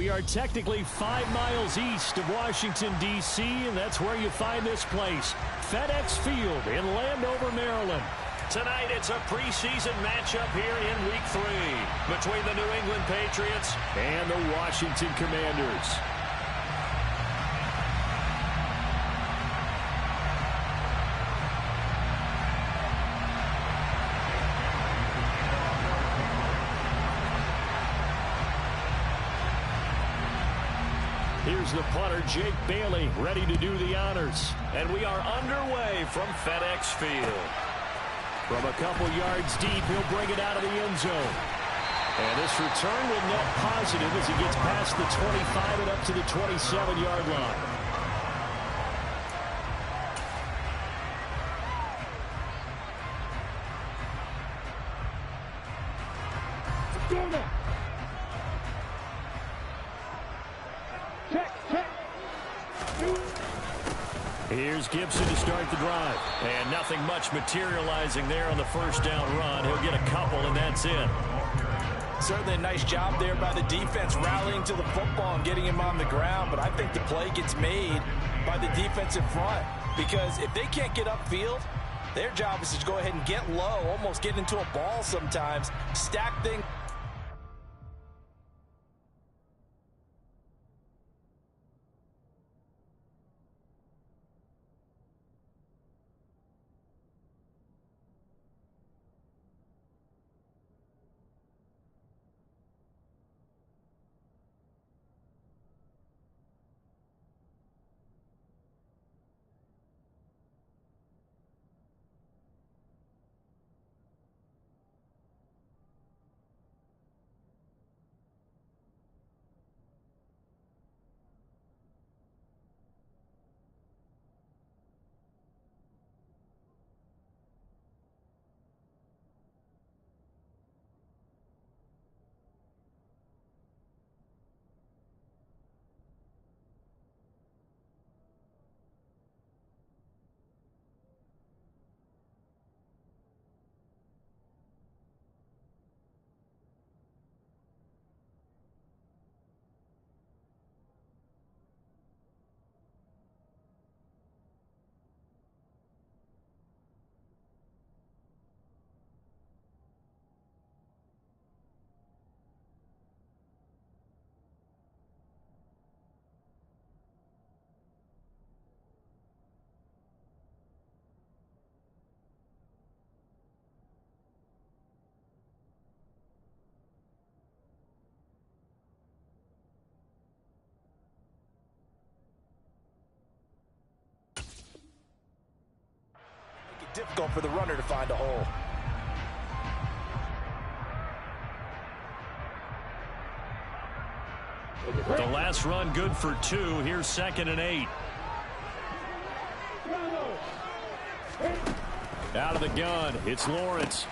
We are technically 5 miles east of Washington, D.C., and that's where you find this place, FedEx Field in Landover, Maryland. Tonight, it's a preseason matchup here in Week 3 between the New England Patriots and the Washington Commanders. Here's the punter, Jake Bailey, ready to do the honors. And we are underway from FedEx Field. From a couple yards deep, he'll bring it out of the end zone. And this return will net positive as he gets past the 25 and up to the 27-yard line. Here's Gibson to start the drive. And nothing much materializing there on the first down run. He'll get a couple, and that's it. Certainly a nice job there by the defense rallying to the football and getting him on the ground. But I think the play gets made by the defensive front. Because if they can't get upfield, their job is to go ahead and get low, almost get into a ball sometimes, stack things. Difficult for the runner to find a hole. The last run good for 2. Here's 2nd and 8. Out of the gun, it's Lawrence.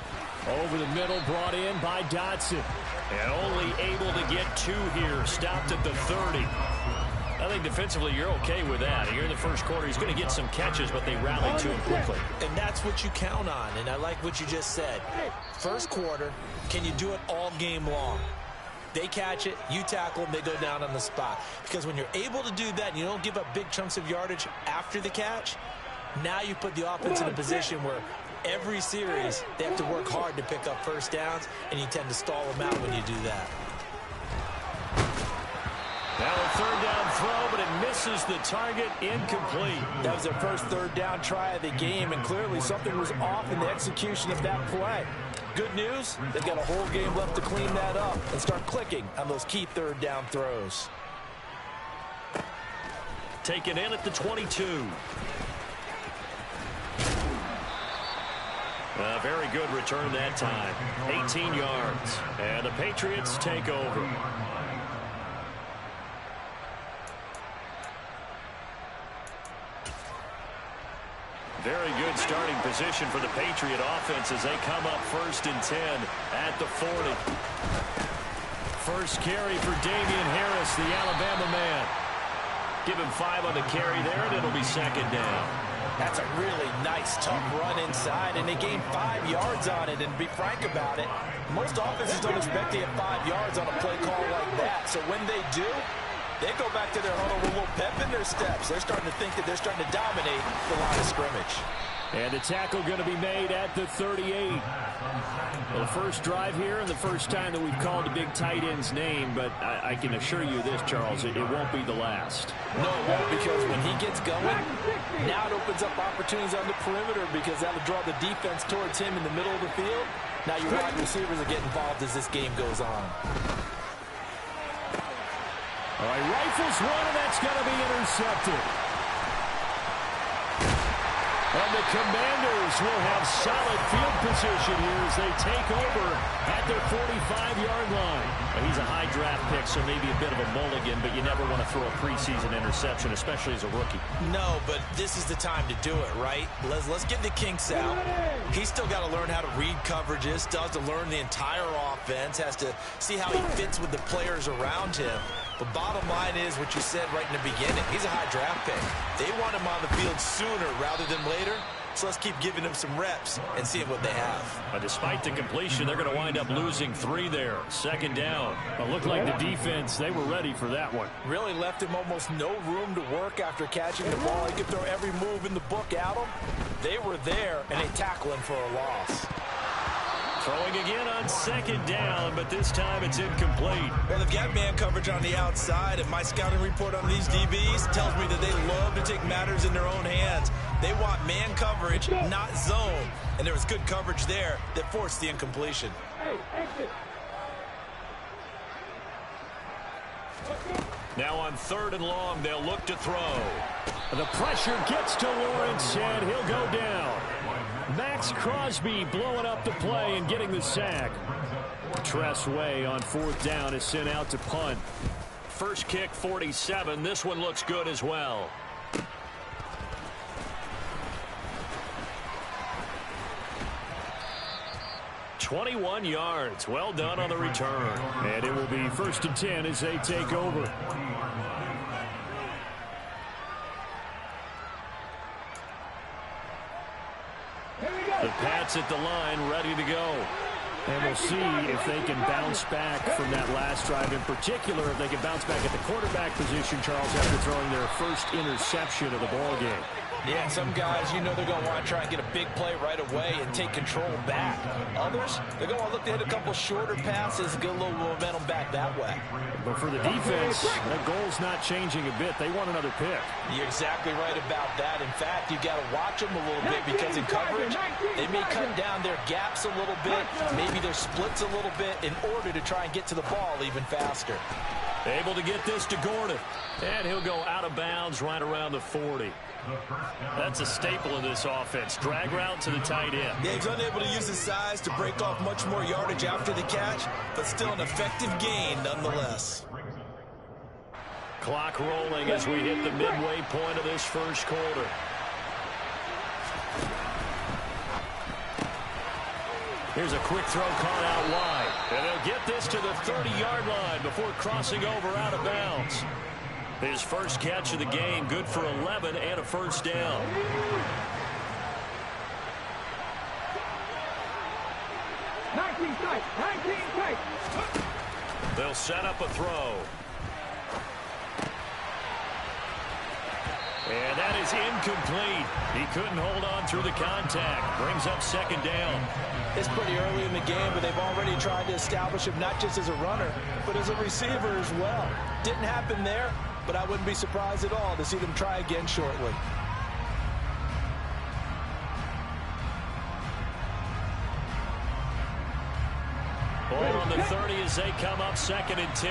Over the middle, brought in by Dotson. And only able to get 2 here. Stopped at the 30. I think defensively you're okay with that. Here in the first quarter, he's going to get some catches, but they rallied to him quickly. And that's what you count on, and I like what you just said. First quarter, can you do it all game long? They catch it, you tackle them, they go down on the spot. Because when you're able to do that and you don't give up big chunks of yardage after the catch, now you put the offense in a position where every series they have to work hard to pick up first downs, and you tend to stall them out when you do that. Now a 3rd down throw, but it misses the target, incomplete. That was their first 3rd down try of the game, and clearly something was off in the execution of that play. Good news, they've got a whole game left to clean that up and start clicking on those key 3rd down throws. Taken in at the 22. A very good return that time. 18 yards. And the Patriots take over. Very good starting position for the Patriot offense as they come up 1st and 10 at the 40. First carry for Damian Harris, the Alabama man. Give him 5 on the carry there, and it'll be 2nd down. That's a really nice, tough run inside, and they gained 5 yards on it. And to be frank about it, most offenses don't expect to get 5 yards on a play call like that. So when they do, they go back to their huddle with a little pep in their steps. They're starting to think that they're starting to dominate the line of scrimmage. And the tackle going to be made at the 38. Well, the first drive here and the first time that we've called a big tight end's name, but I can assure you this, Charles, it won't be the last. No, it won't, because when he gets going, now it opens up opportunities on the perimeter because that'll draw the defense towards him in the middle of the field. Now your wide receivers will get involved as this game goes on. All right, rifles one, and that's going to be intercepted. And the Commanders will have solid field position here as they take over at their 45-yard line. Well, he's a high draft pick, so maybe a bit of a mulligan, but you never want to throw a preseason interception, especially as a rookie. No, but this is the time to do it, right? Let's get the kinks out. He's still got to learn how to read coverages, still has to learn the entire offense, has to see how he fits with the players around him. The bottom line is what you said right in the beginning. He's a high draft pick. They want him on the field sooner rather than later, so let's keep giving him some reps and seeing what they have. But despite the completion, they're going to wind up losing 3 there. Second down. It looked like the defense, they were ready for that one. Really left him almost no room to work after catching the ball. He could throw every move in the book at him. They were there, and they tackle him for a loss. Throwing again on second down, but this time it's incomplete. Well, they've got man coverage on the outside, and my scouting report on these DBs tells me that they love to take matters in their own hands. They want man coverage, not zone. And there was good coverage there that forced the incompletion. Now on 3rd and long, they'll look to throw. The pressure gets to Lawrence, and he'll go down. Max Crosby blowing up the play and getting the sack. Tress Way on 4th down is sent out to punt. First kick, 47. This one looks good as well. "21 yards. Well done on the return. And it will be 1st and 10 as they take over. The Pats at the line, ready to go. And we'll see if they can bounce back from that last drive. In particular, if they can bounce back at the quarterback position, Charles, after throwing their first interception of the ballgame. Yeah, some guys, you know they're going to want to try and get a big play right away and take control back. Others, they're going to look to hit a couple shorter passes, get a little momentum back that way. But for the defense, that goal's not changing a bit. They want another pick. You're exactly right about that. In fact, you got to watch them a little bit because in coverage, they may cut down their gaps a little bit, maybe their splits a little bit in order to try and get to the ball even faster. Able to get this to Gordon. And he'll go out of bounds right around the 40. That's a staple of this offense. Drag route to the tight end. Yeah, he's unable to use his size to break off much more yardage after the catch, but still an effective gain nonetheless. Clock rolling as we hit the midway point of this first quarter. Here's a quick throw caught out wide. And they'll get this to the 30-yard line before crossing over out of bounds. His first catch of the game, good for 11 and a first down. They'll set up a throw. And that is incomplete. He couldn't hold on through the contact. Brings up second down. It's pretty early in the game, but they've already tried to establish him not just as a runner, but as a receiver as well. Didn't happen there, but I wouldn't be surprised at all to see them try again shortly. Ball on the 30 as they come up 2nd and 10.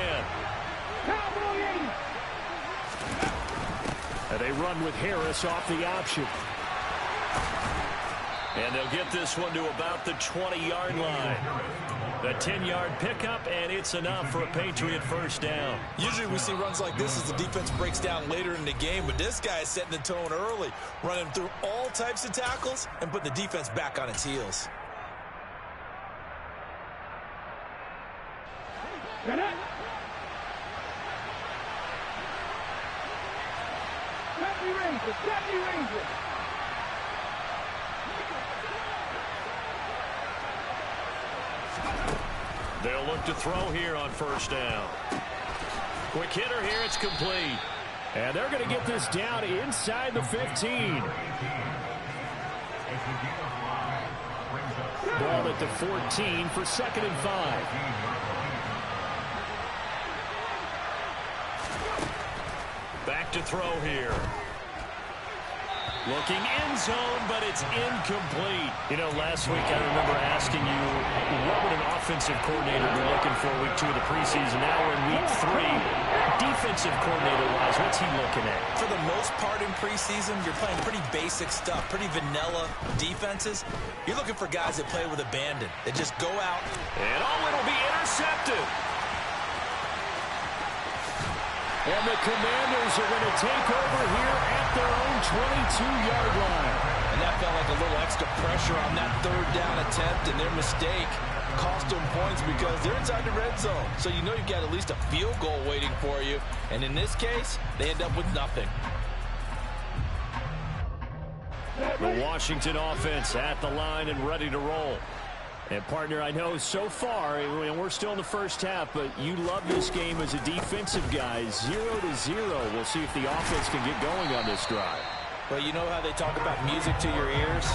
And they run with Harris off the option. And they'll get this one to about the 20-yard line. The 10-yard pickup, and it's enough for a Patriot first down. Usually we see runs like this as the defense breaks down later in the game, but this guy is setting the tone early, running through all types of tackles and putting the defense back on its heels. They'll look to throw here on first down. Quick hitter here. It's complete. And they're going to get this down inside the 15. Ball at the 14 for 2nd and 5. Back to throw here. Looking end zone, but it's incomplete. You know, last week I remember asking you what would an offensive coordinator be looking for week 2 of the preseason. Now we're in week 3. Defensive coordinator-wise, what's he looking at? For the most part in preseason, you're playing pretty basic stuff, pretty vanilla defenses. You're looking for guys that play with abandon, that just go out. And it'll be intercepted. And the Commanders are going to take over here at their own 22-yard line. And that felt like a little extra pressure on that 3rd down attempt, and their mistake cost them points because they're inside the red zone. So you know you've got at least a field goal waiting for you. And in this case, they end up with nothing. The Washington offense at the line and ready to roll. And, partner, I know so far, and we're still in the first half, but you love this game as a defensive guy. 0-0. We'll see if the offense can get going on this drive. Well, you know how they talk about music to your ears?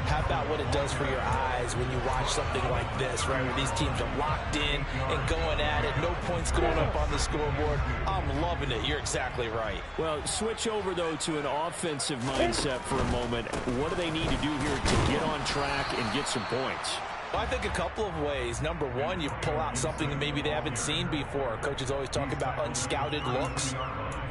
How about what it does for your eyes when you watch something like this, right, where these teams are locked in and going at it, no points going up on the scoreboard? I'm loving it. You're exactly right. Well, switch over, though, to an offensive mindset for a moment. What do they need to do here to get on track and get some points? Well, I think a couple of ways. Number one, you pull out something that maybe they haven't seen before. Coaches always talk about unscouted looks.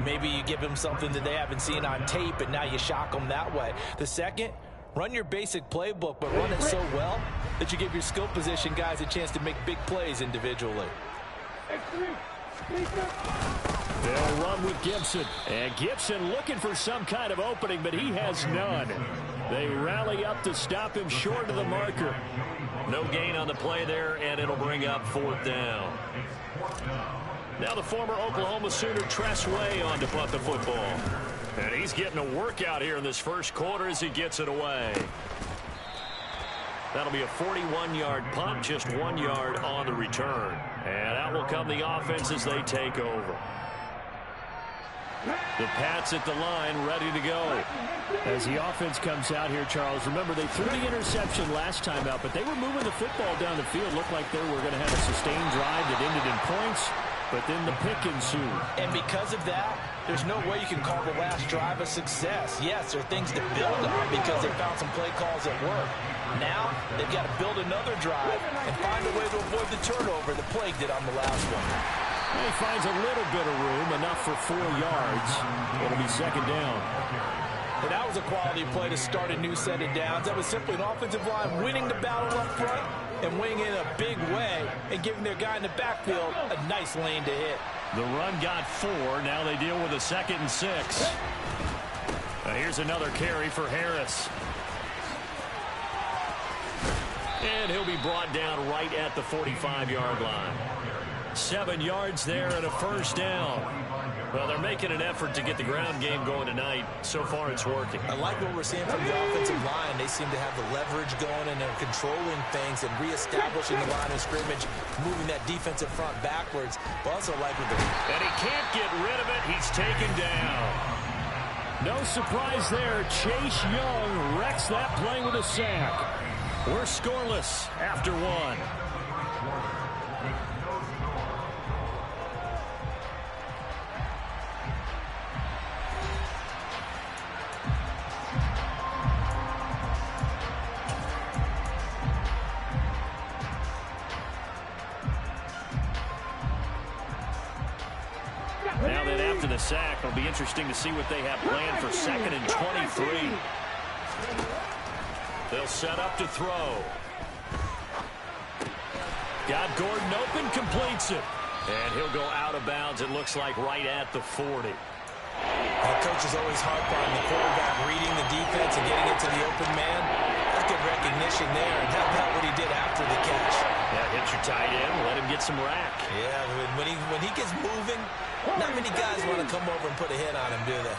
Maybe you give them something that they haven't seen on tape, and now you shock them that way. The second, run your basic playbook, but run it so well that you give your skill position guys a chance to make big plays individually. They'll run with Gibson. And Gibson looking for some kind of opening, but he has none. They rally up to stop him short of the marker. No gain on the play there, and it'll bring up 4th down. Now the former Oklahoma Sooner Tress Way on to punt the football. And he's getting a workout here in this first quarter as he gets it away. That'll be a 41-yard punt, just 1 yard on the return. And out will come the offense as they take over. The Pats at the line, ready to go. As the offense comes out here, Charles, remember they threw the interception last time out, but they were moving the football down the field. Looked like they were going to have a sustained drive that ended in points, but then the pick ensued. And because of that, there's no way you can call the last drive a success. Yes, there are things to build on because they found some play calls that work. Now, they've got to build another drive and find a way to avoid the turnover that plagued it on the last one. He finds a little bit of room, enough for 4 yards. It'll be 2nd down. And that was a quality play to start a new set of downs. That was simply an offensive line winning the battle up front and winning in a big way and giving their guy in the backfield a nice lane to hit. The run got 4. Now they deal with a 2nd and 6. Here's another carry for Harris. And he'll be brought down right at the 45-yard line. 7 yards there and a 1st down. Well, they're making an effort to get the ground game going tonight. So far, it's working. I like what we're seeing from the offensive line. They seem to have the leverage going, and they're controlling things and reestablishing the line of scrimmage, moving that defensive front backwards. But also like with the... And he can't get rid of it. He's taken down. No surprise there. Chase Young wrecks that play with a sack. We're scoreless after 1. Now that after the sack, it'll be interesting to see what they have planned for 2nd and 23. They'll set up to throw. Got Gordon open, completes it. And he'll go out of bounds, it looks like, right at the 40. The coach is always harp on the quarterback reading the defense and getting it to the open man. That's good recognition there, and how about what he did after the catch? Yeah, hit your tight end, let him get some rack. Yeah, when he gets moving, not many guys want to come over and put a hit on him, do they?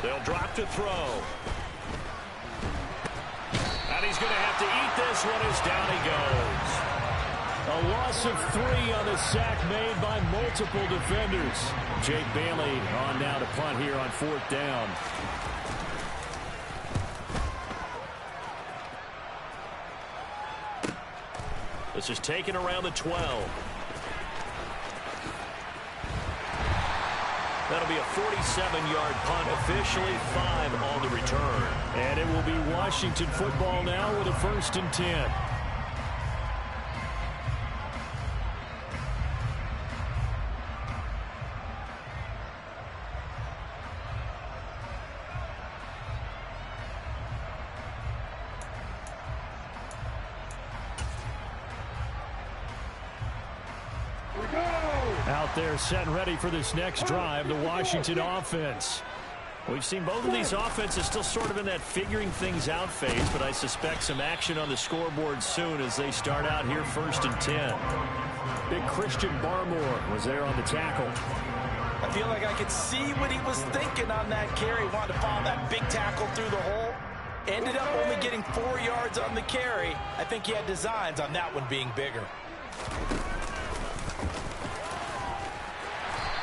They'll drop to throw. And he's going to have to eat this one as down he goes. A A loss of 3 on the sack made by multiple defenders. Jake Bailey on now to punt here on 4th down. This is taken around the 12. That'll be a 47-yard punt, officially 5 on the return. And it will be Washington football now with a 1st and 10. Out there set and ready for this next drive, the Washington offense. We've seen both of these offenses still sort of in that figuring things out phase, but I suspect some action on the scoreboard soon as they start out here 1st and 10. Big Christian Barmore was there on the tackle. I feel like I could see what he was thinking on that carry. Wanted to follow that big tackle through the hole. Ended up only getting 4 yards on the carry. I think he had designs on that one being bigger.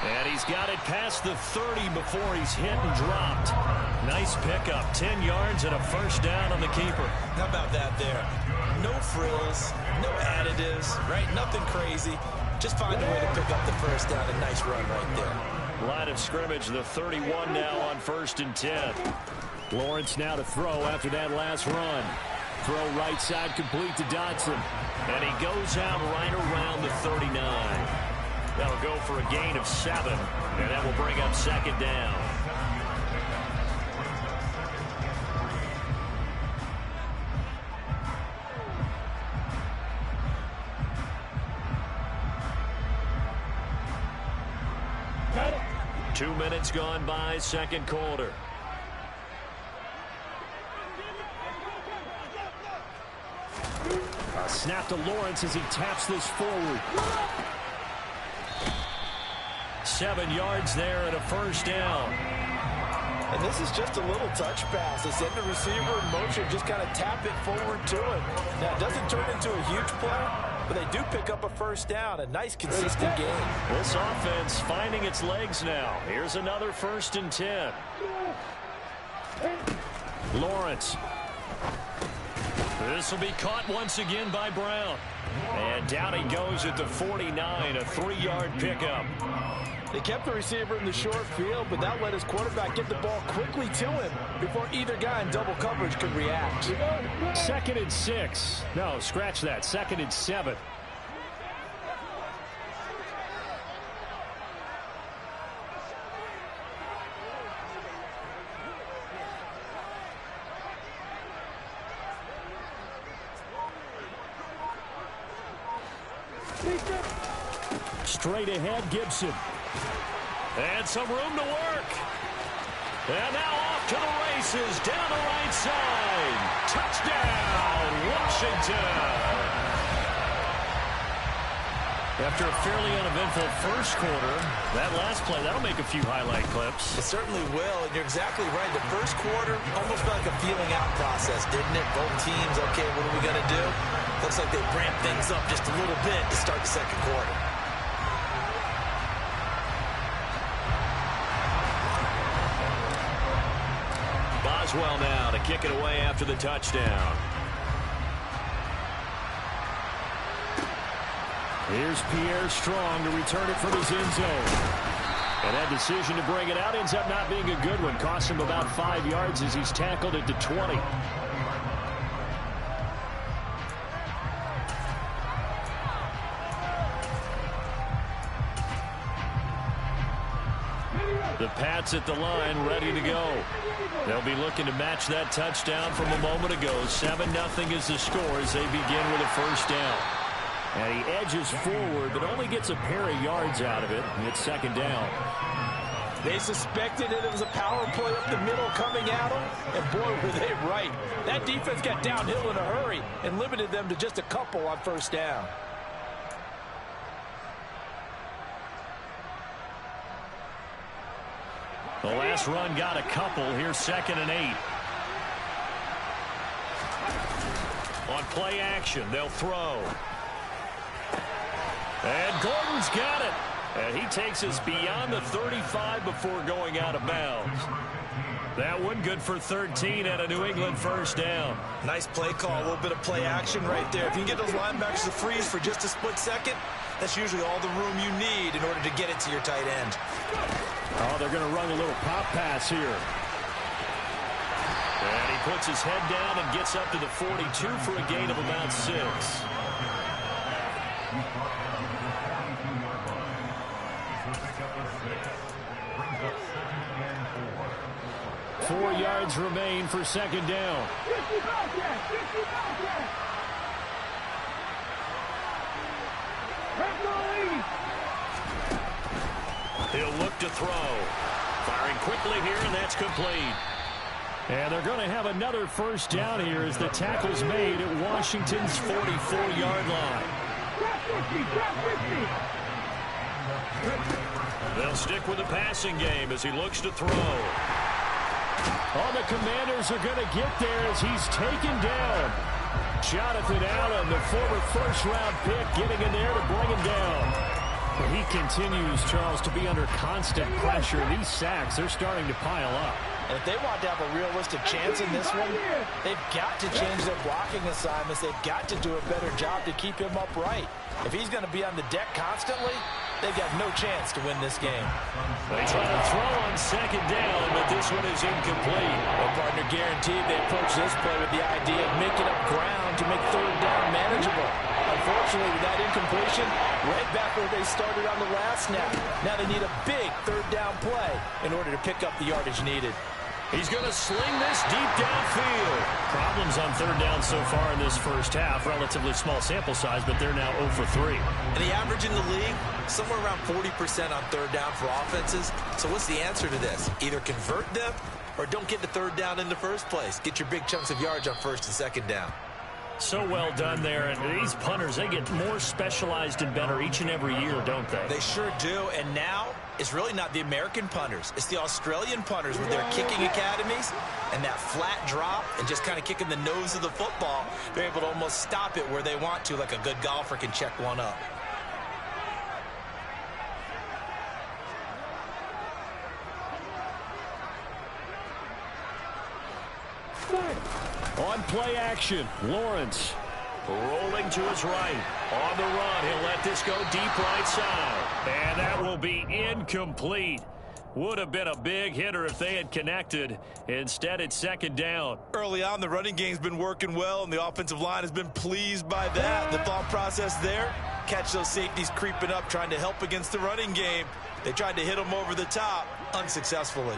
And he's got it past the 30 before he's hit and dropped. Nice pickup. 10 yards and a 1st down on the keeper. How about that there? No frills, no additives, right? Nothing crazy. Just find a way to pick up the 1st down. A nice run right there. Line of scrimmage, the 31 now on 1st and 10. Lawrence now to throw after that last run. Throw right side complete to Dotson. And he goes out right around the 39. That'll go for a gain of 7, and that will bring up 2nd down. Got it. 2 minutes gone by, 2nd quarter. A snap to Lawrence as he taps this forward. 7 yards there and a 1st down. And this is just a little touch pass. They send the receiver in motion, just kind of tap it forward to him. Now, it doesn't turn into a huge play, but they do pick up a 1st down. A nice, consistent game. This offense finding its legs now. Here's another 1st and 10. Lawrence. This will be caught once again by Brown. And down he goes at the 49, a 3-yard pickup. They kept the receiver in the short field, but that let his quarterback get the ball quickly to him before either guy in double coverage could react. 2nd and 6. No, scratch that. 2nd and 7. Straight ahead, Gibson. And some room to work. And now off to the races down the right side. Touchdown, Washington. After a fairly uneventful 1st quarter, that last play, that'll make a few highlight clips. It certainly will, and you're exactly right. The 1st quarter almost felt like a feeling out process, didn't it? Both teams, okay, what are we going to do? Looks like they ramped things up just a little bit to start the 2nd quarter. Boswell now to kick it away after the touchdown. Here's Pierre Strong to return it from his end zone. And that decision to bring it out ends up not being a good one. Costs him about 5 yards as he's tackled at the 20. The Pats at the line, ready to go. They'll be looking to match that touchdown from a moment ago. 7-0 is the score as they begin with a 1st down. And he edges forward, but only gets a pair of yards out of it. It's 2nd down. They suspected it was a power play up the middle coming at them, and boy, were they right. That defense got downhill in a hurry and limited them to just a couple on 1st down. The last run got a couple. Here's 2nd and 8. On play action, they'll throw. And Gordon's got it. And he takes us beyond the 35 before going out of bounds. That one good for 13 and a New England first down. Nice play call, a little bit of play action right there. If you can get those linebackers to freeze for just a split second, that's usually all the room you need in order to get it to your tight end. Oh, they're going to run a little pop pass here. And he puts his head down and gets up to the 42 for a gain of about 6. 4 yards remain for second down. He'll look to throw. Firing quickly here, and that's complete. And they're going to have another first down here as the tackle's made at Washington's 44-yard line. They'll stick with the passing game as he looks to throw. Oh, the Commanders are going to get there as he's taken down. Jonathan Allen, the former first-round pick, getting in there to bring him down. But he continues, Charles, to be under constant pressure. These sacks, they're starting to pile up. And if they want to have a realistic chance in this one, they've got to change their blocking assignments. They've got to do a better job to keep him upright. If he's going to be on the deck constantly, they've got no chance to win this game. They try to throw on second down, but this one is incomplete. Well, partner, guaranteed they approach this play with the idea of making up ground to make third down manageable. Unfortunately, with that incompletion, right back where they started on the last snap. Now they need a big third down play in order to pick up the yardage needed. He's going to sling this deep downfield. Problems on third down so far in this first half. Relatively small sample size, but they're now 0 for 3. And the average in the league, somewhere around 40% on third down for offenses. So what's the answer to this? Either convert them or don't get the third down in the first place. Get your big chunks of yards on first and second down. So well done there. And these punters, they get more specialized and better each and every year, don't they? They sure do. And now it's really not the American punters. It's the Australian punters with their kicking academies and that flat drop and just kind of kicking the nose of the football. They're able to almost stop it where they want to, like a good golfer can check one up. On play action, Lawrence rolling to his right. On the run, he'll let this go deep right side. And that will be incomplete. Would have been a big hitter if they had connected. Instead, it's second down. Early on, the running game's been working well, and the offensive line has been pleased by that. The thought process there, catch those safeties creeping up, trying to help against the running game. They tried to hit them over the top, unsuccessfully.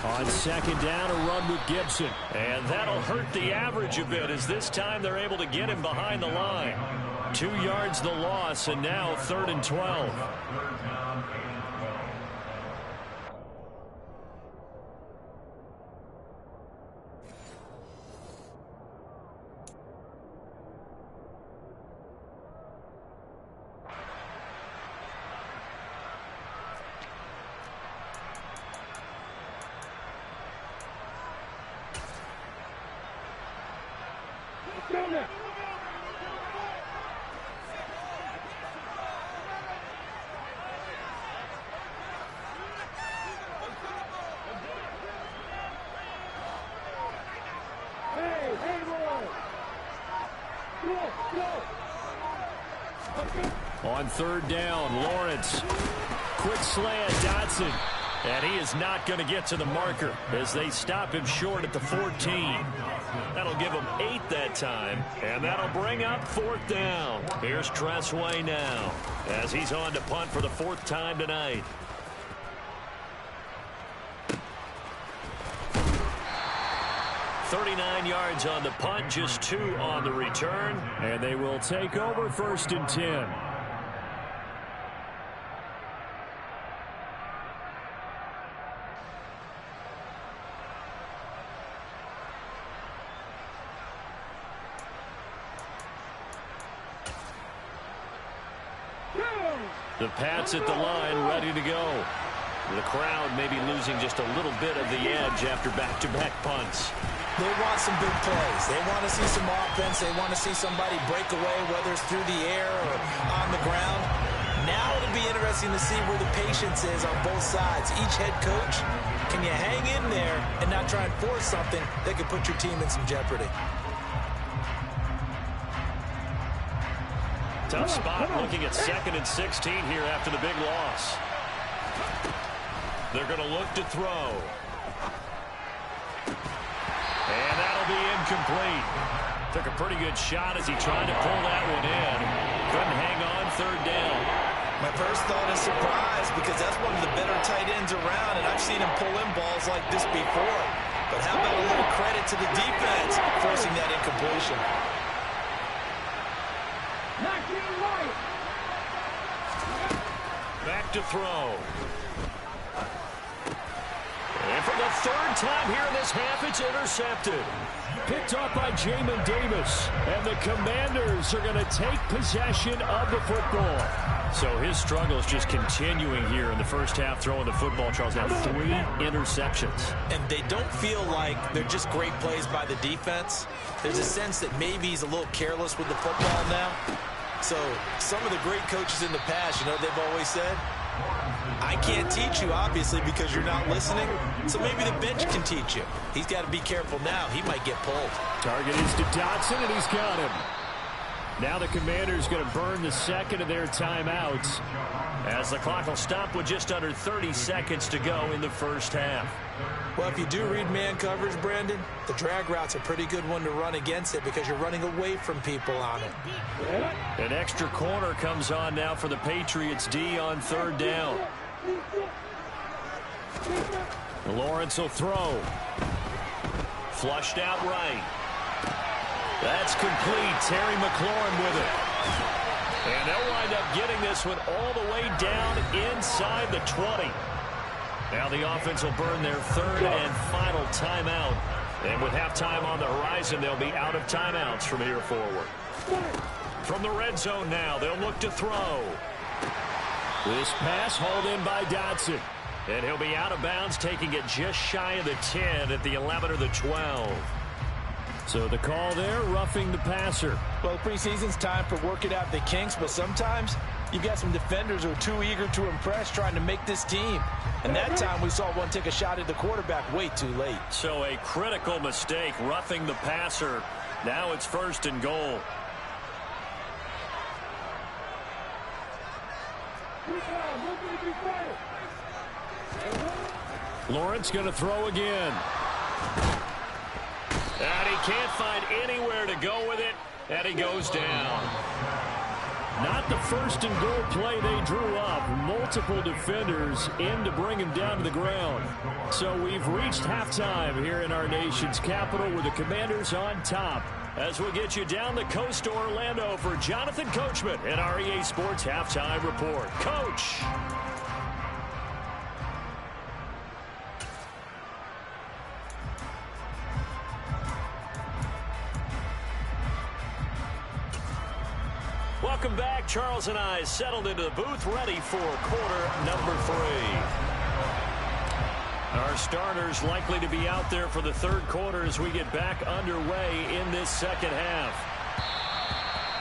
On second down, a run with Gibson. And that'll hurt the average a bit as this time they're able to get him behind the line. 2 yards the loss, and now 3rd and 12. On third down, Lawrence. Quick slant, Dotson. And he is not going to get to the marker as they stop him short at the 14. That'll give him 8 that time, and that'll bring up 4th down. Here's Tressway now as he's on to punt for the 4th time tonight. .39 yards on the punt, just 2 on the return, and they will take over 1st and 10. The Pats at the line, ready to go. The crowd maybe losing just a little bit of the edge after back-to-back punts. They want some big plays. They want to see some offense. They want to see somebody break away, whether it's through the air or on the ground. Now it'll be interesting to see where the patience is on both sides. Each head coach, can you hang in there and not try and force something that could put your team in some jeopardy? Tough spot looking at 2nd and 16 here after the big loss. They're going to look to throw. And that'll be incomplete. Took a pretty good shot as he tried to pull that one in. Couldn't hang on 3rd down. My first thought is surprise, because that's one of the better tight ends around, and I've seen him pull in balls like this before. But how about a little credit to the defense forcing that incompletion? Back to throw. And for the 3rd time here in this half, it's intercepted. Picked off by Jamin Davis. And the Commanders are going to take possession of the football. So his struggle is just continuing here in the first half, throwing the football. Charles, now 3 interceptions. And they don't feel like they're just great plays by the defense. There's a sense that maybe he's a little careless with the football now. So some of the great coaches in the past, you know, they've always said, I can't teach you, obviously, because you're not listening. So maybe the bench can teach you. He's got to be careful now. He might get pulled. Target is to Dotson, and he's got him. Now the Commanders going to burn the 2nd of their timeouts as the clock will stop with just under 30 seconds to go in the first half. Well, if you do read man coverage, Brandon, the drag route's a pretty good one to run against it because you're running away from people on it. An extra corner comes on now for the Patriots D on 3rd down. Lawrence will throw. Flushed out right. That's complete. Terry McLaurin with it. And they'll wind up getting this one all the way down inside the 20. Now the offense will burn their 3rd and final timeout. And with halftime on the horizon, they'll be out of timeouts from here forward. From the red zone now, they'll look to throw. This pass hauled in by Dotson. And he'll be out of bounds, taking it just shy of the 10 at the 11 or the 12. So the call there, roughing the passer. Well, preseason's time for working out the kinks, but sometimes you've got some defenders who are too eager to impress, trying to make this team. And that time we saw one take a shot at the quarterback way too late. So a critical mistake, roughing the passer. Now it's 1st and goal. Lawrence going to throw again. And he can't find anywhere to go with it, and he goes down. Not the 1st and goal play they drew up. Multiple defenders in to bring him down to the ground. So we've reached halftime here in our nation's capital with the Commanders on top. As we'll get you down the coast to Orlando for Jonathan Coachman and our EA Sports Halftime Report. Coach! Welcome back. Charles and I settled into the booth, ready for quarter number 3. Our starters likely to be out there for the 3rd quarter as we get back underway in this 2nd half.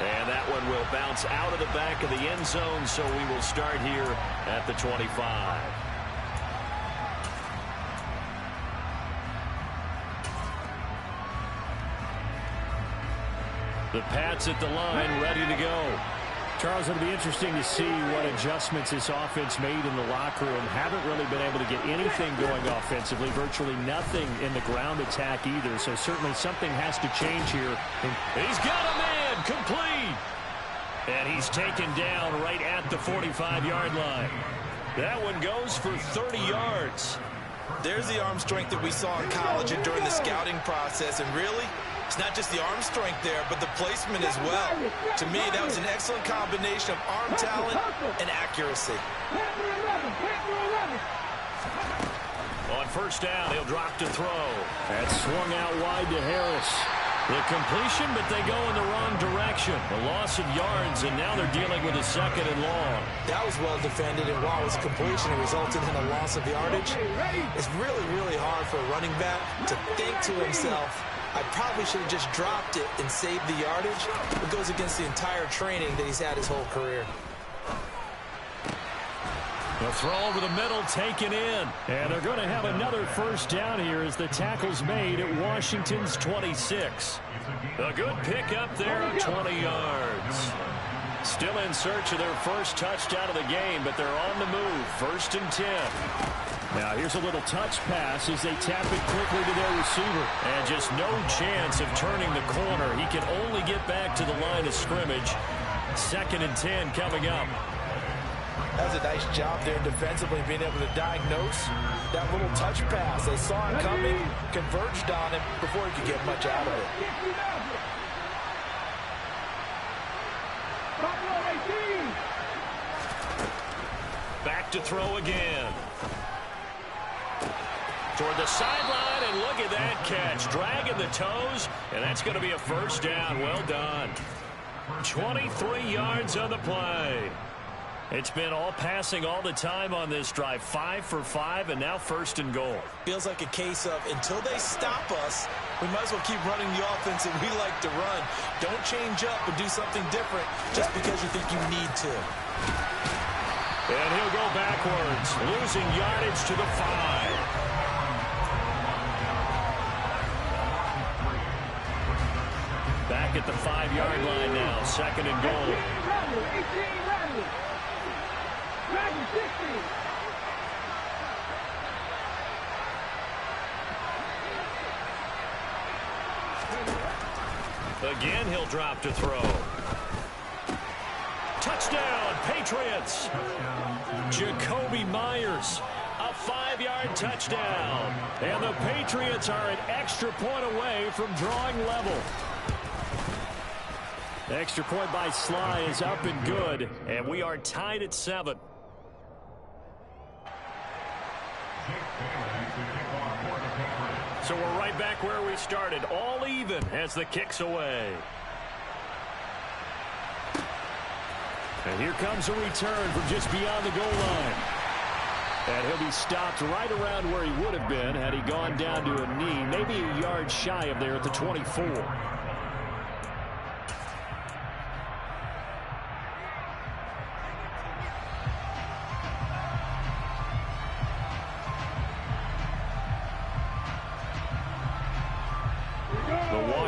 And that one will bounce out of the back of the end zone, so we will start here at the 25. The Pats at the line, ready to go. Charles, it'll be interesting to see what adjustments this offense made in the locker room. Haven't really been able to get anything going offensively, virtually nothing in the ground attack either. So certainly something has to change here. He's got a man, complete. And he's taken down right at the 45-yard line. That one goes for 30 yards. There's the arm strength that we saw in college and during the scouting process. And really, it's not just the arm strength there, but the placement as well. To me, that was an excellent combination of arm talent and accuracy. On 1st down, he'll drop to throw. That swung out wide to Harris. The completion, but they go in the wrong direction. A loss of yards, and now they're dealing with a 2nd and long. That was well defended, and while it was a completion, it resulted in a loss of yardage. It's really, really hard for a running back to think to himself, I probably should have just dropped it and saved the yardage. It goes against the entire training that he's had his whole career. The throw over the middle, taken in. And they're going to have another first down here as the tackle's made at Washington's 26. A good pickup there of 20 yards. Still in search of their first touchdown of the game, but they're on the move. 1st and 10. Now here's a little touch pass as they tap it quickly to their receiver. And just no chance of turning the corner. He can only get back to the line of scrimmage. 2nd and 10 coming up. That was a nice job there defensively, being able to diagnose that little touch pass. They saw it coming, converged on it before he could get much out of it. Back to throw again. Toward the sideline, and look at that catch. Dragging the toes, and that's going to be a first down. Well done. 23 yards on the play. It's been all passing all the time on this drive. 5 for 5, and now 1st and goal. Feels like a case of until they stop us, we might as well keep running the offense that we like to run. Don't change up and do something different just because you think you need to. And he'll go backwards, losing yardage to the 5. Back at the 5-yard line now, 2nd and goal. Again, he'll drop to throw. Touchdown, Patriots. Jacoby Myers, a 5-yard touchdown. And the Patriots are an extra point away from drawing level. The extra point by Sly is up and good, and we are tied at 7. So we're right back where we started, all even as the kick's away. And here comes a return from just beyond the goal line. And he'll be stopped right around where he would have been had he gone down to a knee, maybe a yard shy of there at the 24.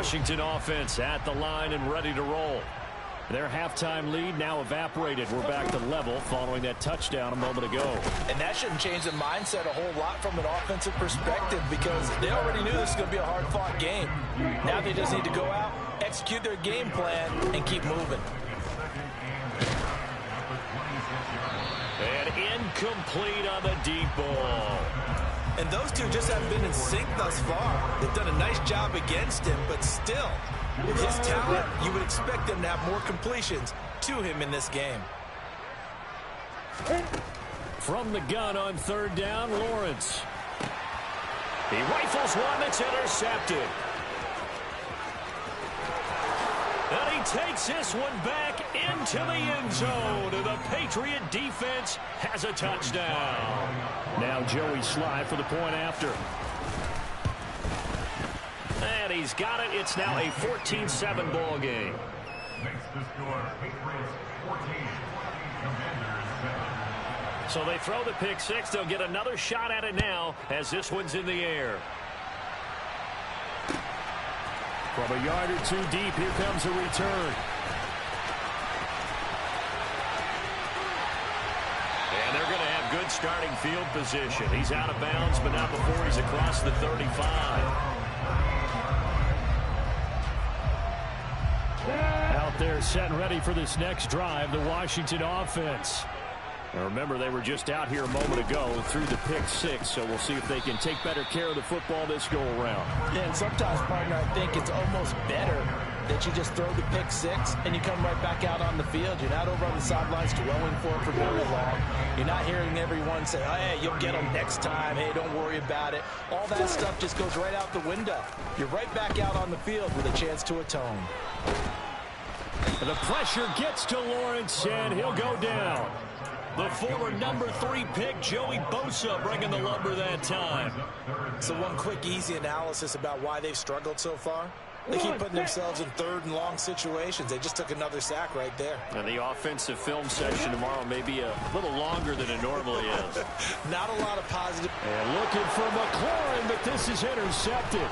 Washington offense at the line and ready to roll. Their halftime lead now evaporated. We're back to level following that touchdown a moment ago. And that shouldn't change the mindset a whole lot from an offensive perspective because they already knew this was going to be a hard-fought game. Now they just need to go out, execute their game plan, and keep moving. And incomplete on the deep ball. And those two just haven't been in sync thus far. They've done a nice job against him, but still, with his talent, you would expect them to have more completions to him in this game. From the gun on 3rd down, Lawrence. He rifles one that's intercepted. And he takes this one back into the end zone. And the Patriot defense has a touchdown. Now Joey Sly for the point after. And he's got it. It's now a 14-7 ball game. So they throw the pick six. They'll get another shot at it now as this one's in the air. From a yard or two deep, here comes a return. And they're going to have good starting field position. He's out of bounds, but not before he's across the 35. Out there set and ready for this next drive, the Washington offense. Now remember, they were just out here a moment ago through the pick six, so we'll see if they can take better care of the football this go-around. Yeah, and sometimes, partner, I think it's almost better that you just throw the pick six and you come right back out on the field. You're not over on the sidelines dwelling for it for very long. You're not hearing everyone say, oh, hey, you'll get them next time. Hey, don't worry about it. All that stuff just goes right out the window. You're right back out on the field with a chance to atone. The pressure gets to Lawrence, and he'll go down. The former number 3 pick, Joey Bosa, bringing the lumber that time. So one quick, easy analysis about why they've struggled so far. They keep putting themselves in 3rd and long situations. They just took another sack right there. And the offensive film session tomorrow may be a little longer than it normally is. Not a lot of positive. And looking for McLaurin, but this is intercepted.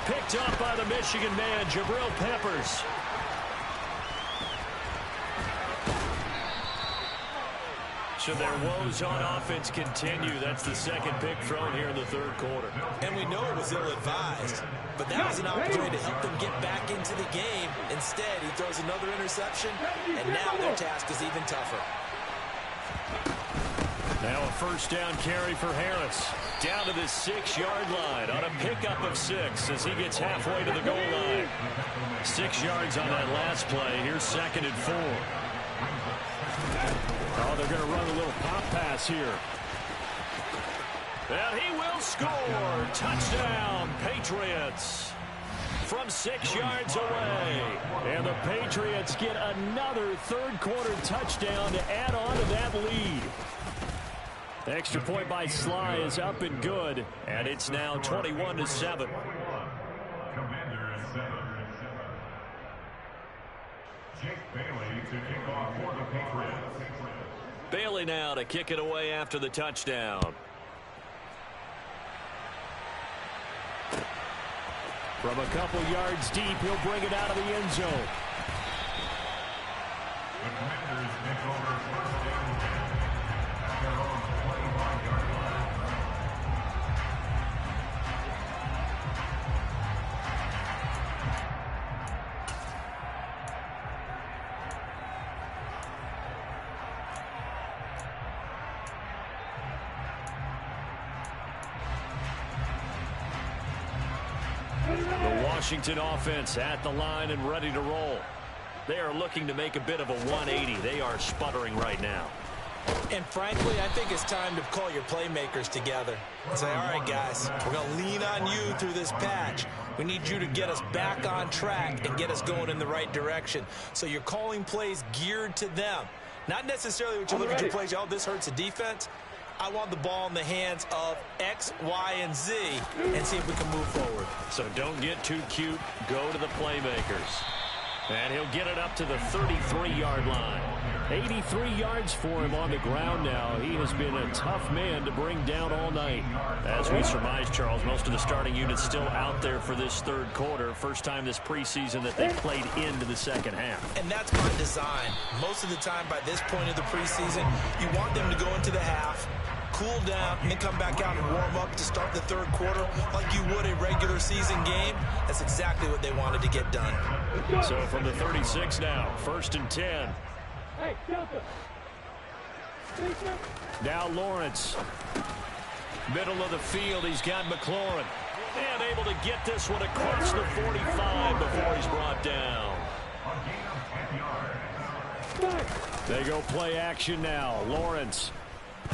Picked up by the Michigan man, Jabril Peppers. So their woes on offense continue. That's the 2nd pick thrown here in the 3rd quarter. And we know it was ill-advised, but that was an opportunity to help them get back into the game. Instead, he throws another interception, and now their task is even tougher. Now a 1st down carry for Harris. Down to the 6-yard line on a pickup of 6 as he gets halfway to the goal line. 6 yards on that last play. Here's 2nd and 4. Oh, they're going to run a little pop pass here. And he will score. Touchdown, Patriots. From 6 yards away. And the Patriots get another 3rd quarter touchdown to add on to that lead. The extra point by Sly is up and good. And it's now 21-7. Bailey now to kick it away after the touchdown. From a couple yards deep, he'll bring it out of the end zone. The Commanders take over 1st down at their own 25-yard line. The Washington offense at the line and ready to roll. They are looking to make a bit of a 180. They are sputtering right now. And frankly, I think it's time to call your playmakers together and say, all right, guys, we're going to lean on you through this patch. We need you to get us back on track and get us going in the right direction. So you're calling plays geared to them. Not necessarily what you look at your plays, oh, this hurts the defense. I want the ball in the hands of X, Y, and Z and see if we can move forward. So don't get too cute. Go to the playmakers. And he'll get it up to the 33-yard line. 83 yards for him on the ground now. He has been a tough man to bring down all night. As we surmise, Charles, most of the starting units still out there for this 3rd quarter. First time this preseason that they played into the 2nd half. And that's by design. Most of the time by this point of the preseason, you want them to go into the half, cool down, and then come back out and warm up to start the 3rd quarter like you would a regular season game. That's exactly what they wanted to get done. So from the 36 now, 1st and 10. Now Lawrence. Middle of the field, he's got McLaurin. And able to get this one across the 45 before he's brought down. They go play action now. Lawrence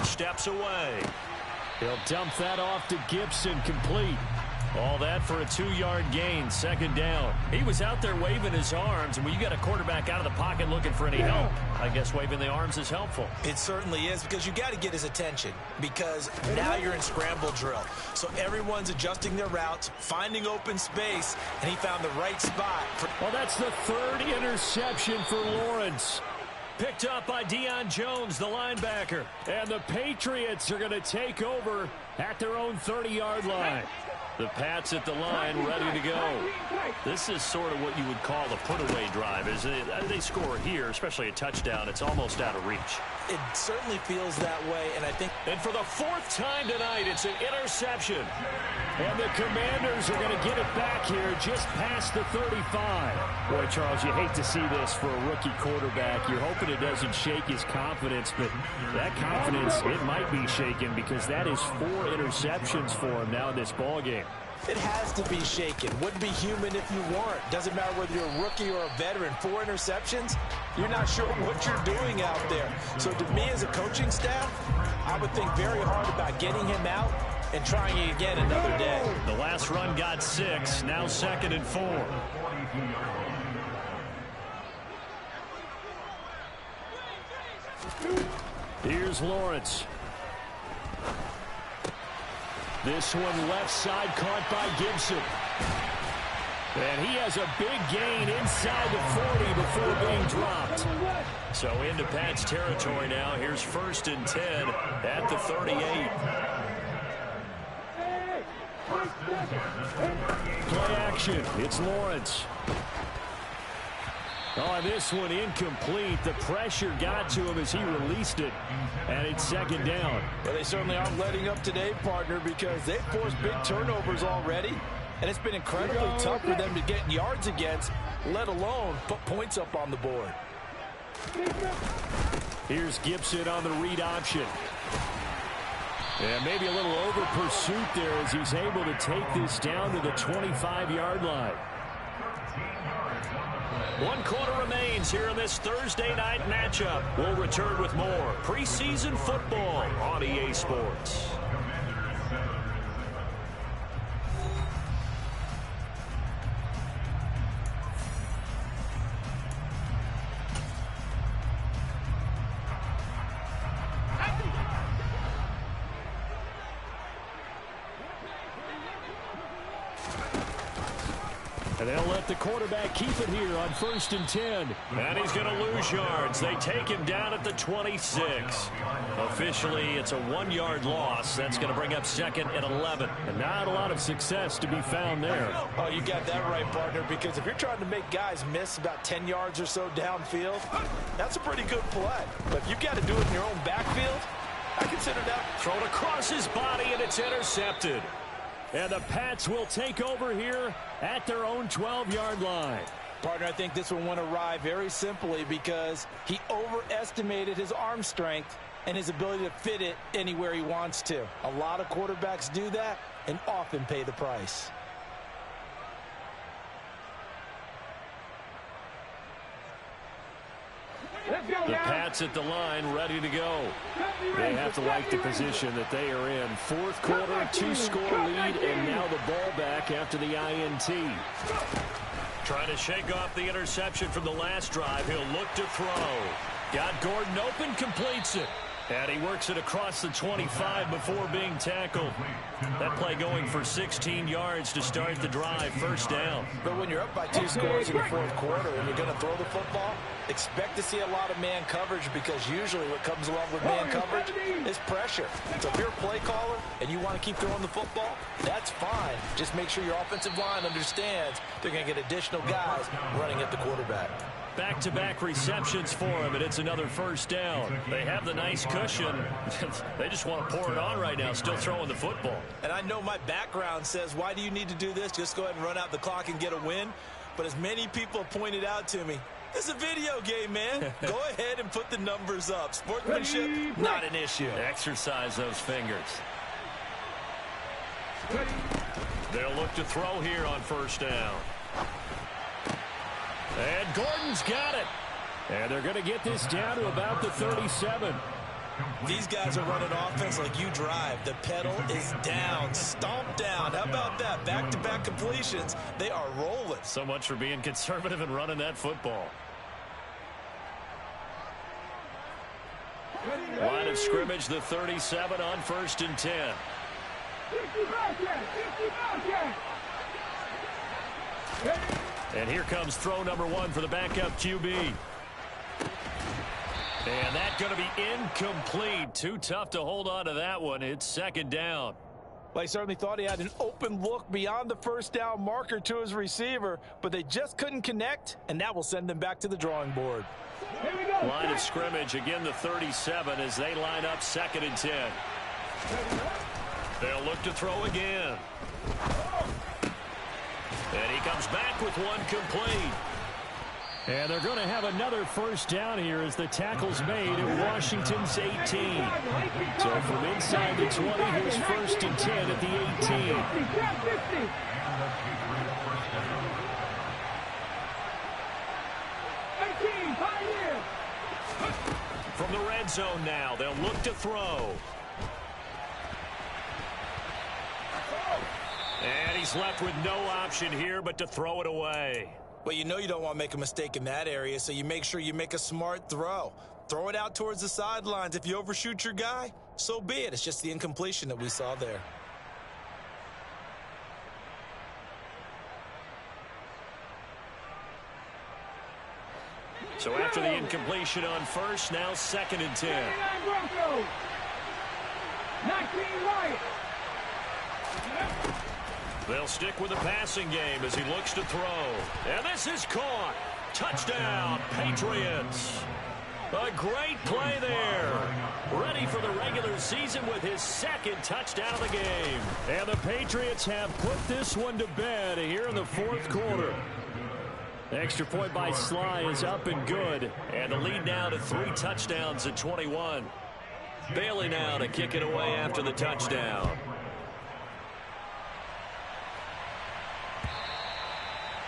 steps away. He'll dump that off to Gibson, complete. All that for a 2-yard gain, 2nd down. He was out there waving his arms, and when you got a quarterback out of the pocket looking for any help, I guess waving the arms is helpful. It certainly is, because you got to get his attention, because now you're in scramble drill. So everyone's adjusting their routes, finding open space, and he found the right spot. Well, that's the 3rd interception for Lawrence. Picked up by Deion Jones, the linebacker. And the Patriots are going to take over at their own 30-yard line. The Pats at the line, ready to go. This is sort of what you would call the put-away drive, isn't it? They score here, especially a touchdown. It's almost out of reach. It certainly feels that way, and I think... And for the 4th time tonight, it's an interception. And the Commanders are going to get it back here just past the 35. Boy, Charles, you hate to see this for a rookie quarterback. You're hoping it doesn't shake his confidence, but that confidence, it might be shaken because that is 4 interceptions for him now in this ballgame. It has to be shaken. Wouldn't be human if you weren't. Doesn't matter whether you're a rookie or a veteran. 4 interceptions, you're not sure what you're doing out there. So to me as a coaching staff, I would think very hard about getting him out and trying it again another day. The last run got 6, now 2nd and 4. Here's Lawrence. This one left side caught by Gibson. And he has a big gain inside the 40 before being dropped. So into Pat's territory now. Here's 1st and 10 at the 38. Play action. It's Lawrence. Oh, this one incomplete. The pressure got to him as he released it. And it's 2nd down. Well, they certainly aren't letting up today, partner, because they've forced big turnovers already. And it's been incredibly tough for them to get yards against, let alone put points up on the board. Here's Gibson on the read option. And maybe a little over pursuit there as he's able to take this down to the 25-yard line. 1 quarter remains here in this Thursday night matchup. We'll return with more preseason football on EA Sports. And they'll let the quarterback keep it here on 1st and 10. And he's going to lose yards. They take him down at the 26. Officially, it's a 1-yard loss. That's going to bring up 2nd and 11. And not a lot of success to be found there. Oh, you got that right, partner, because if you're trying to make guys miss about 10 yards or so downfield, that's a pretty good play. But if you've got to do it in your own backfield, I consider that. Thrown across his body, and it's intercepted. And the Pats will take over here at their own 12-yard line. Partner, I think this one went awry very simply because he overestimated his arm strength and his ability to fit it anywhere he wants to. A lot of quarterbacks do that and often pay the price. The Pats at the line, ready to go. They have to like the position that they are in. 4th quarter, 2-score lead, and now the ball back after the INT. Trying to shake off the interception from the last drive. He'll look to throw. Got Gordon open, completes it. And he works it across the 25 before being tackled. That play going for 16 yards to start the drive, 1st down. But when you're up by 2 scores in the 4th quarter and you're going to throw the football, expect to see a lot of man coverage because usually what comes along with man coverage is pressure. So if you're a play caller and you want to keep throwing the football, that's fine. Just make sure your offensive line understands they're going to get additional guys running at the quarterback. Back-to-back receptions for him, and it's another 1st down. They have the nice cushion. They just want to pour it on right now, still throwing the football. And I know my background says, why do you need to do this? Just go ahead and run out the clock and get a win. But as many people have pointed out to me, this is a video game, man. Go ahead and put the numbers up. Sportsmanship, not an issue. Exercise those fingers. They'll look to throw here on 1st down. And Gordon's got it. And they're going to get this down to about the 37. These guys are running offense like you drive. The pedal is down, stomp down. How about that? Back-to-back completions. They are rolling. So much for being conservative and running that football. Line of scrimmage, the 37 on 1st and 10. And here comes throw number 1 for the backup QB. And that's going to be incomplete. Too tough to hold on to that one. It's 2nd down. Well, he certainly thought he had an open look beyond the 1st down marker to his receiver, but they just couldn't connect, and that will send them back to the drawing board. Line of scrimmage, again the 37 as they line up 2nd and 10. They'll look to throw again. And he comes back with one complete. And they're going to have another first down here as the tackle's made at Washington's 18. So from inside the 20, here's 1st and 10 at the 18. From the red zone now, they'll look to throw. And he's left with no option here but to throw it away. Well, you know you don't want to make a mistake in that area, so you make sure you make a smart throw. Throw it out towards the sidelines. If you overshoot your guy, so be it. It's just the incompletion that we saw there. So after the incompletion on first, now 2nd and 10. 19 right. They'll stick with the passing game as he looks to throw. And this is caught. Touchdown, Patriots. A great play there. Ready for the regular season with his 2nd touchdown of the game. And the Patriots have put this one to bed here in the 4th quarter. The extra point by Sly is up and good. And the lead now to 3 touchdowns at 21. Bailey now to kick it away after the touchdown.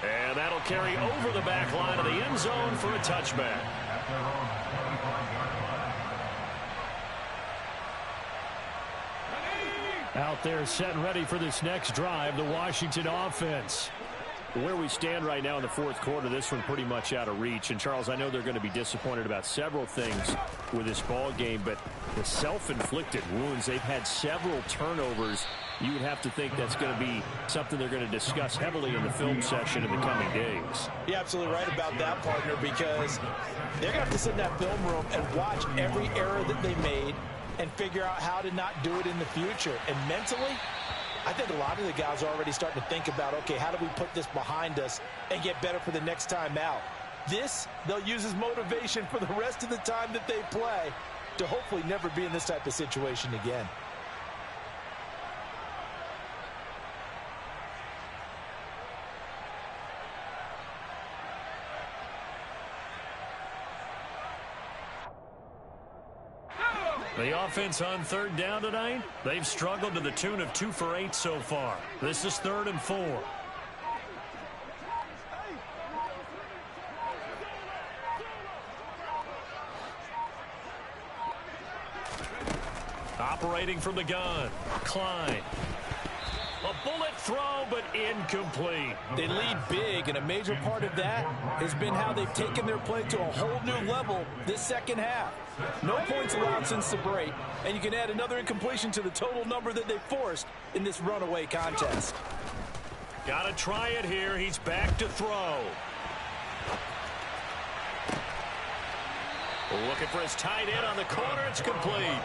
And that'll carry over the back line of the end zone for a touchback. Out there set and ready for this next drive, the Washington offense. Where we stand right now in the 4th quarter, this one pretty much out of reach. And, Charles, I know they're going to be disappointed about several things with this ball game, but the self-inflicted wounds, they've had several turnovers. You would have to think that's going to be something they're going to discuss heavily in the film session in the coming days. You're absolutely right about that, partner, because they're going to have to sit in that film room and watch every error that they made and figure out how to not do it in the future. And mentally, I think a lot of the guys are already starting to think about, okay, how do we put this behind us and get better for the next time out? This, they'll use as motivation for the rest of the time that they play to hopefully never be in this type of situation again. The offense on 3rd down tonight, they've struggled to the tune of 2 for 8 so far. This is 3rd and 4. Operating from the gun, Klein. A bullet throw, but incomplete. They lead big, and a major part of that has been how they've taken their play to a whole new level this 2nd half. No points allowed since the break, and you can add another incompletion to the total number that they forced in this runaway contest. Got to try it here. He's back to throw. Looking for his tight end on the corner. It's complete.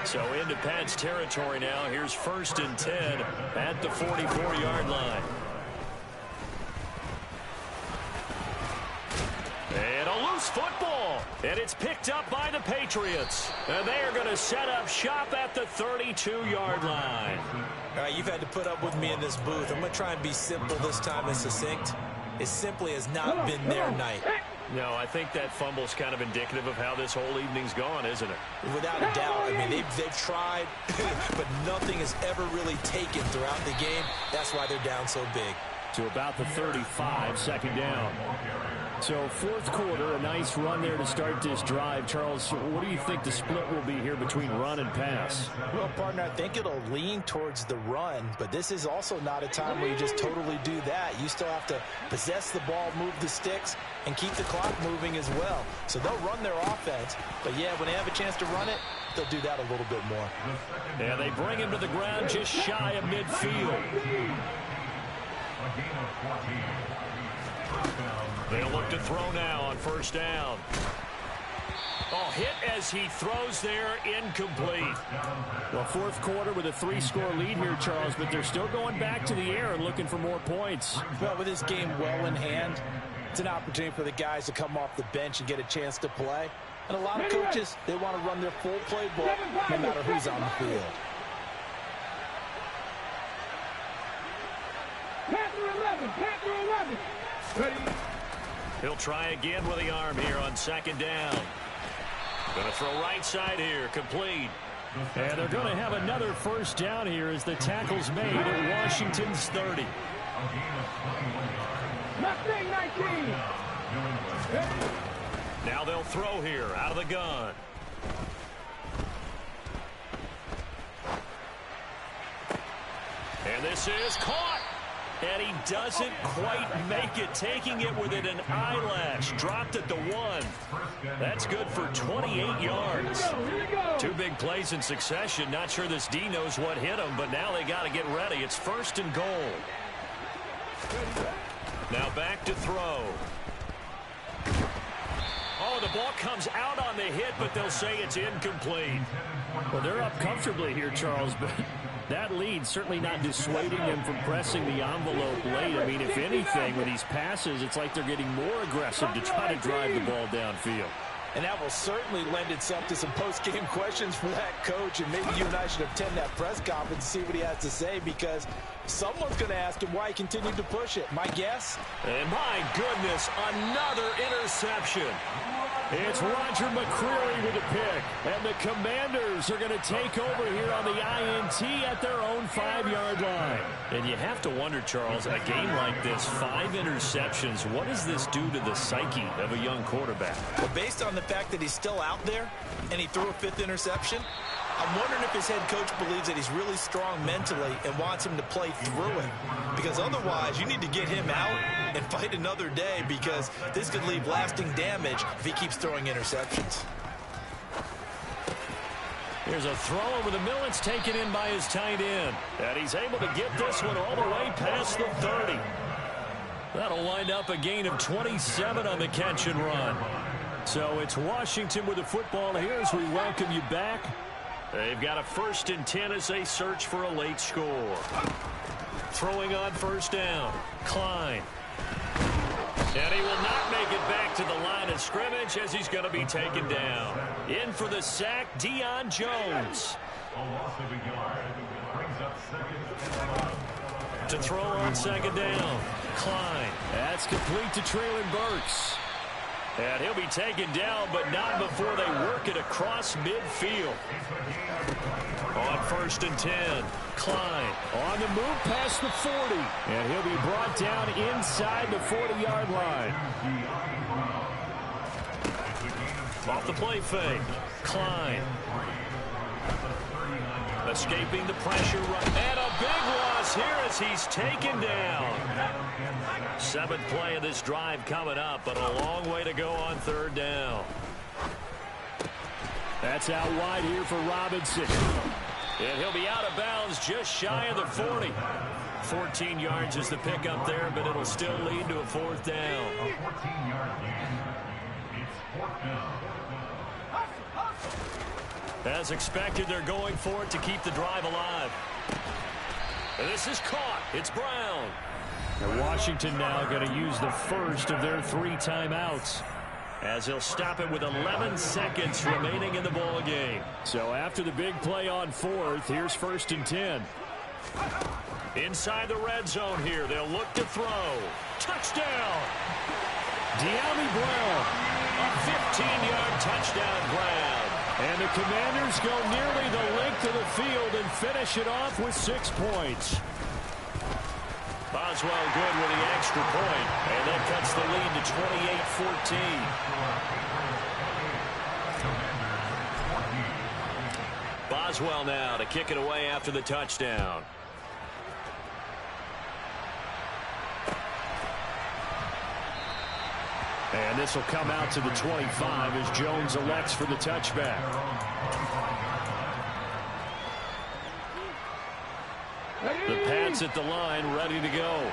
So into Pat's territory now. Here's 1st and 10 at the 44-yard line. And a loose football. And it's picked up by the Patriots. And they are going to set up shop at the 32-yard line. All right, you've had to put up with me in this booth. I'm going to try and be simple this time and succinct. It simply has not been their night. No, I think that fumble's kind of indicative of how this whole evening's gone, isn't it? Without a doubt. I mean, they've tried, but nothing has ever really taken throughout the game. That's why they're down so big. To about the 35, 2nd down. So 4th quarter, a nice run there to start this drive. Charles, what do you think the split will be here between run and pass? Well, partner, I think it'll lean towards the run, but this is also not a time where you just totally do that. You still have to possess the ball, move the sticks, and keep the clock moving as well. So they'll run their offense, but yeah, when they have a chance to run it, they'll do that a little bit more. And they bring him to the ground just shy of midfield. They'll look to throw now on 1st down. Oh, hit as he throws there, incomplete. Well, 4th quarter with a 3-score lead here, Charles, but they're still going back to the air and looking for more points. Well, with this game well in hand, it's an opportunity for the guys to come off the bench and get a chance to play. And a lot of coaches, they want to run their full playbook no matter who's on the field. Panther 11, Panther 11. Ready? He'll try again with the arm here on second down. Going to throw right side here, complete. And they're going to have another first down here as the tackle's made at Washington's 30. Now they'll throw here out of the gun. And this is caught. And he doesn't quite make it, taking it within an eyelash. Dropped at the 1. That's good for 28 yards. 2 big plays in succession. Not sure this D knows what hit him, but now they got to get ready. It's 1st and goal. Now back to throw. Oh, the ball comes out on the hit, but they'll say it's incomplete. Well, they're up comfortably here, Charles, but that lead certainly not dissuading them from pressing the envelope late. I mean, if anything, with these passes, it's like they're getting more aggressive to try to drive the ball downfield. And that will certainly lend itself to some post-game questions for that coach. And maybe you and I should attend that press conference and see what he has to say, because someone's going to ask him why he continued to push it. My guess? And my goodness, another interception. It's Roger McCreary with a pick. And the Commanders are going to take over here on the INT at their own 5-yard line. And you have to wonder, Charles, a game like this, 5 interceptions, what does this do to the psyche of a young quarterback? Well, based on the fact that he's still out there and he threw a 5th interception, I'm wondering if his head coach believes that he's really strong mentally and wants him to play through it. Because otherwise, you need to get him out and fight another day, because this could leave lasting damage if he keeps throwing interceptions. Here's a throw over the middle. It's taken in by his tight end. And he's able to get this one all the way past the 30. That'll wind up a gain of 27 on the catch and run. So it's Washington with the football here as we welcome you back. They've got a 1st and 10 as they search for a late score. Throwing on 1st down. Klein. And he will not make it back to the line of scrimmage as he's going to be taken down. In for the sack, Deion Jones. To throw on 2nd down. Klein. That's complete to Traylon Burks. And he'll be taken down, but not before they work it across midfield. On 1st and 10, Klein on the move past the 40. And he'll be brought down inside the 40-yard line. Off the play fake, Klein. Escaping the pressure run. And a big loss here as he's taken down. 7th play of this drive coming up, but a long way to go on 3rd down. That's out wide here for Robinson. And he'll be out of bounds just shy of the 40. 14 yards is the pickup there, but it'll still lead to a 4th down. As expected, they're going for it to keep the drive alive. And this is caught. It's Brown. And Washington now going to use the first of their 3 timeouts, as he'll stop it with 11 seconds remaining in the ball game. So after the big play on 4th, here's 1st and 10. Inside the red zone here, they'll look to throw. Touchdown! De'Ami Brown. A 15-yard touchdown grab. And the Commanders go nearly the length of the field and finish it off with 6 points. Boswell good with the extra point, and that cuts the lead to 28-14. Boswell now to kick it away after the touchdown. And this will come out to the 25 as Jones elects for the touchback. The Pats at the line, ready to go.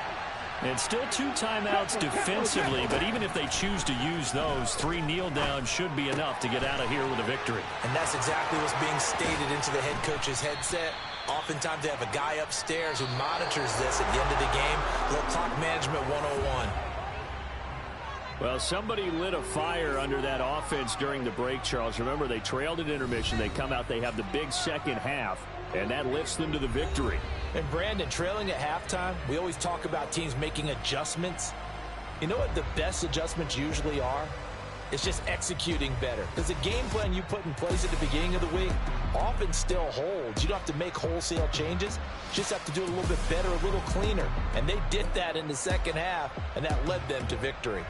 And still 2 timeouts defensively, but even if they choose to use those, 3 kneel downs should be enough to get out of here with a victory. And that's exactly what's being stated into the head coach's headset. Oftentimes they have a guy upstairs who monitors this at the end of the game. A little clock management 101. Well, somebody lit a fire under that offense during the break, Charles. Remember, they trailed at intermission. They come out, they have the big second half, and that lifts them to the victory. And Brandon, trailing at halftime, we always talk about teams making adjustments. You know what the best adjustments usually are? It's just executing better. Because the game plan you put in place at the beginning of the week often still holds. You don't have to make wholesale changes. You just have to do it a little bit better, a little cleaner. And they did that in the second half, and that led them to victory.